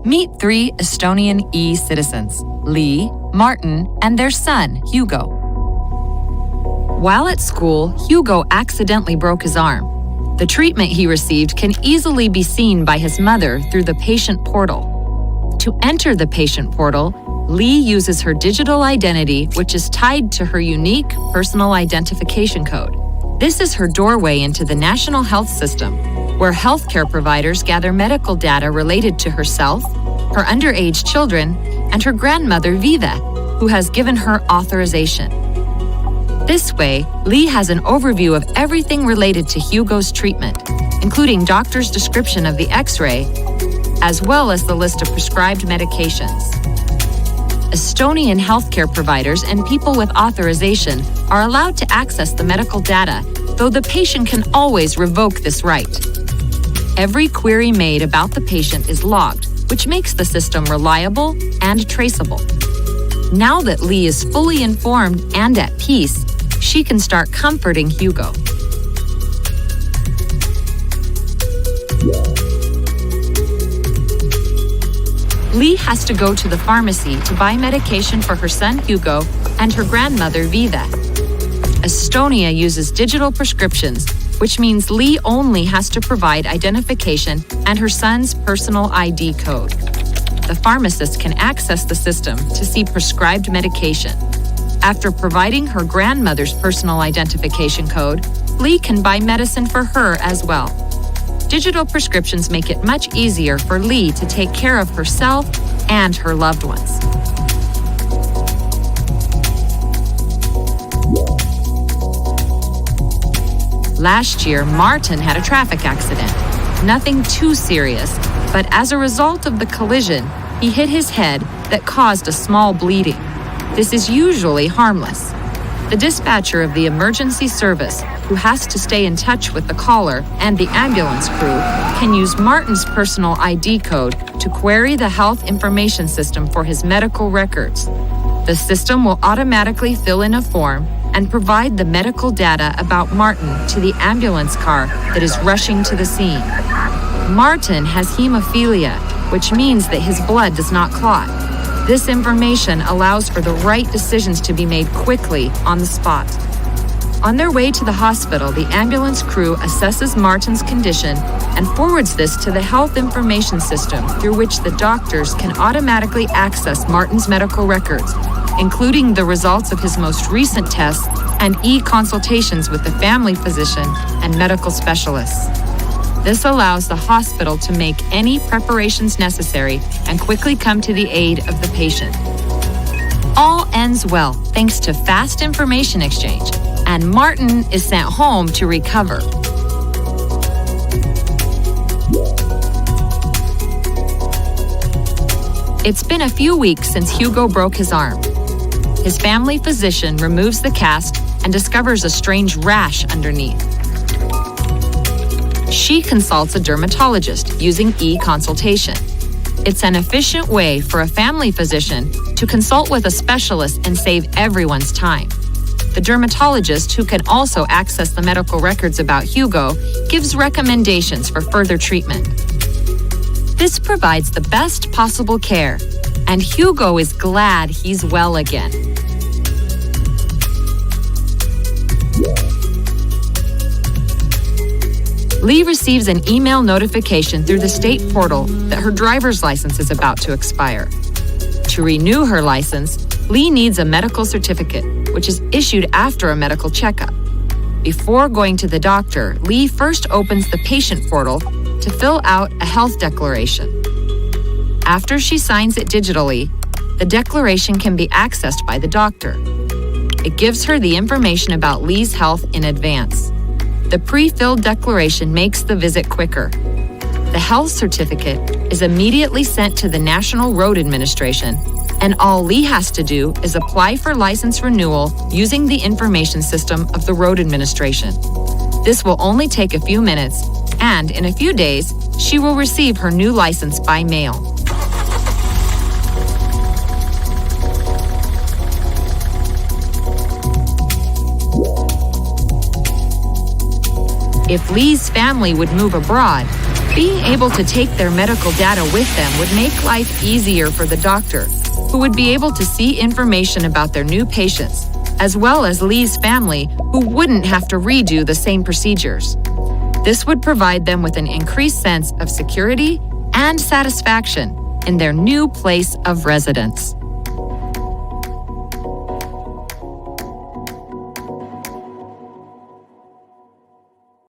Meet 3 Estonian e-citizens, Lee, Martin, and their son, Hugo. While at school, Hugo accidentally broke his arm. The treatment he received can easily be seen by his mother through the patient portal. To enter the patient portal, Lee uses her digital identity, which is tied to her unique personal identification code. This is her doorway into the national health system, where healthcare providers gather medical data related to herself, her underage children, and her grandmother, Vive, who has given her authorization. This way, Lee has an overview of everything related to Hugo's treatment, including doctor's description of the X-ray, as well as the list of prescribed medications. Estonian healthcare providers and people with authorization are allowed to access the medical data, though the patient can always revoke this right. Every query made about the patient is logged, which makes the system reliable and traceable. Now that Lee is fully informed and at peace, she can start comforting Hugo. Lee has to go to the pharmacy to buy medication for her son Hugo and her grandmother Vive. Estonia uses digital prescriptions, which means Lee only has to provide identification and her son's personal ID code. The pharmacist can access the system to see prescribed medication. After providing her grandmother's personal identification code, Lee can buy medicine for her as well. Digital prescriptions make it much easier for Lee to take care of herself and her loved ones. Last year, Martin had a traffic accident. Nothing too serious, but as a result of the collision, he hit his head that caused a small bleeding. This is usually harmless. The dispatcher of the emergency service, who has to stay in touch with the caller and the ambulance crew, can use Martin's personal ID code to query the health information system for his medical records. The system will automatically fill in a form and provide the medical data about Martin to the ambulance car that is rushing to the scene. Martin has hemophilia, which means that his blood does not clot. This information allows for the right decisions to be made quickly on the spot. On their way to the hospital, the ambulance crew assesses Martin's condition and forwards this to the health information system through which the doctors can automatically access Martin's medical records, including the results of his most recent tests and e-consultations with the family physician and medical specialists. This allows the hospital to make any preparations necessary and quickly come to the aid of the patient. All ends well thanks to fast information exchange, and Martin is sent home to recover. It's been a few weeks since Hugo broke his arm. His family physician removes the cast and discovers a strange rash underneath. She consults a dermatologist using e-consultation. It's an efficient way for a family physician to consult with a specialist and save everyone's time. The dermatologist, who can also access the medical records about Hugo, gives recommendations for further treatment. This provides the best possible care, and Hugo is glad he's well again. Lee receives an email notification through the state portal that her driver's license is about to expire. To renew her license, Lee needs a medical certificate, which is issued after a medical checkup. Before going to the doctor, Lee first opens the patient portal to fill out a health declaration. After she signs it digitally, the declaration can be accessed by the doctor. It gives her the information about Lee's health in advance. The pre-filled declaration makes the visit quicker. The health certificate is immediately sent to the National Road Administration, and all Lee has to do is apply for license renewal using the information system of the Road Administration. This will only take a few minutes, and in a few days, she will receive her new license by mail. If Lee's family would move abroad, being able to take their medical data with them would make life easier for the doctor, who would be able to see information about their new patients, as well as Lee's family, who wouldn't have to redo the same procedures. This would provide them with an increased sense of security and satisfaction in their new place of residence.